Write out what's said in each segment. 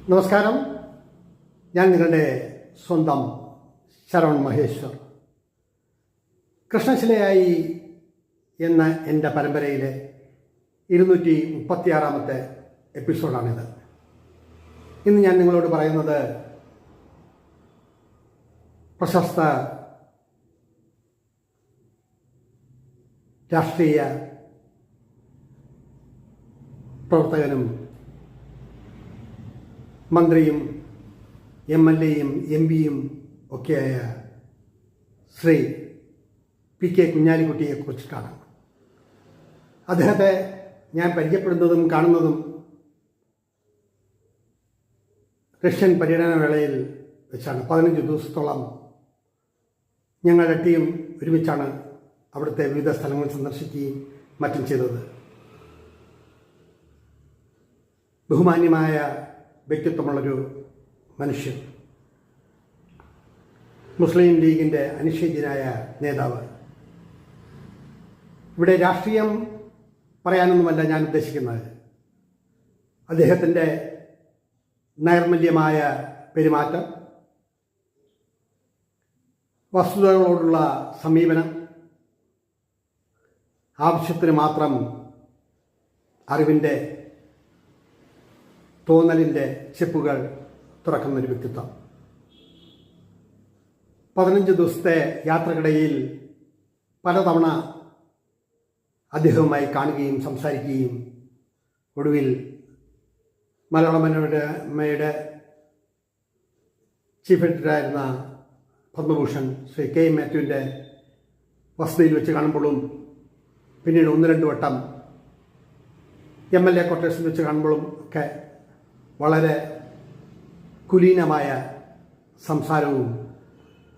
നമസ്കാരം, ഞാൻ നിങ്ങളുടെ സ്വന്തം ശരവൺ മഹേശ്വർ. കൃഷ്ണശിലയായി എന്ന എൻ്റെ പരമ്പരയിലെ 236-ാമത്തെ എപ്പിസോഡാണിത്. ഇന്ന് ഞാൻ നിങ്ങളോട് പറയുന്നത് പ്രശസ്ത രാഷ്ട്രീയ പ്രവർത്തകനും മന്ത്രിയും MLA-യും MP-യും ഒക്കെയായ ശ്രീ PK കുഞ്ഞാലിക്കുട്ടിയെക്കുറിച്ചിട്ടാണ്. അദ്ദേഹത്തെ ഞാൻ പരിചയപ്പെടുന്നതും കാണുന്നതും റഷ്യൻ പര്യടന വേളയിൽ വെച്ചാണ്. 15 ദിവസത്തോളം ഞങ്ങളുടെ ടീം ഒരുമിച്ചാണ് അവിടുത്തെ വിവിധ സ്ഥലങ്ങൾ സന്ദർശിക്കുകയും മറ്റും ചെയ്തത്. ബഹുമാന്യമായ വ്യക്തിത്വമുള്ളൊരു മനുഷ്യൻ, മുസ്ലിം ലീഗിൻ്റെ അനിഷേധ്യനായ നേതാവ്. ഇവിടെ രാഷ്ട്രീയം പറയാനൊന്നുമല്ല ഞാൻ ഉദ്ദേശിക്കുന്നത്. അദ്ദേഹത്തിൻ്റെ നൈർമല്യമായ പെരുമാറ്റം, വസ്തുതകളോടുള്ള സമീപനം, ആവശ്യത്തിന് മാത്രം അറിവിൻ്റെ തോന്നലിൻ്റെ ചെപ്പുകൾ തുറക്കുന്നൊരു വ്യക്തിത്വം. 15 ദിവസത്തെ യാത്രക്കിടയിൽ പലതവണ അദ്ദേഹവുമായി കാണുകയും സംസാരിക്കുകയും ഒടുവിൽ മലയാള മനോരമയുടെ ചീഫ് എഡിറ്ററായിരുന്ന പത്മഭൂഷൺ ശ്രീ K. മാത്യുവിൻ്റെ വസതിയിൽ വെച്ച് കാണുമ്പോഴും പിന്നീട് 1-2 വട്ടം MLA ക്വാർട്ടേഴ്സിൽ വെച്ച് കാണുമ്പോഴും ഒക്കെ വളരെ കുലീനമായ സംസാരവും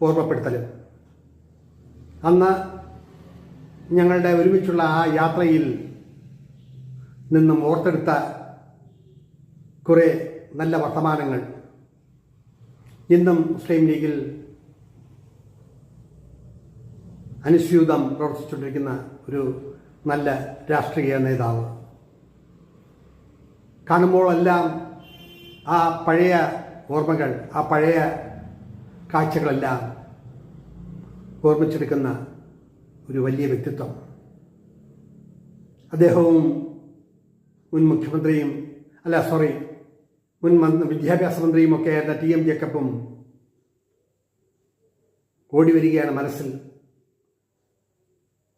ഓർമ്മപ്പെടുത്തലും. അന്ന് ഞങ്ങളുടെ ഒരുമിച്ചുള്ള ആ യാത്രയിൽ നിന്നും ഓർത്തെടുത്ത കുറേ നല്ല വർത്തമാനങ്ങൾ ഇന്നും മുസ്ലിം ലീഗിൽ അനുസ്യൂതം പ്രവർത്തിച്ചുകൊണ്ടിരിക്കുന്ന ഒരു നല്ല രാഷ്ട്രീയ നേതാവ്. കാണുമ്പോഴെല്ലാം ആ പഴയ ഓർമ്മകൾ, ആ പഴയ കാഴ്ചകളെല്ലാം ഓർമ്മിച്ചെടുക്കുന്ന ഒരു വലിയ വ്യക്തിത്വം. അദ്ദേഹവും മുൻ മുഖ്യമന്ത്രിയും മുൻ വിദ്യാഭ്യാസ മന്ത്രിയും ഒക്കെ ആയിരുന്ന TM ജേക്കബും ഓടി വരികയാണ് മനസ്സിൽ.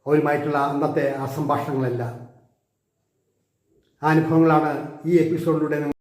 അവരുമായിട്ടുള്ള അന്നത്തെ ആ സംഭാഷണങ്ങളെല്ലാം, ആ അനുഭവങ്ങളാണ് ഈ എപ്പിസോഡിലൂടെ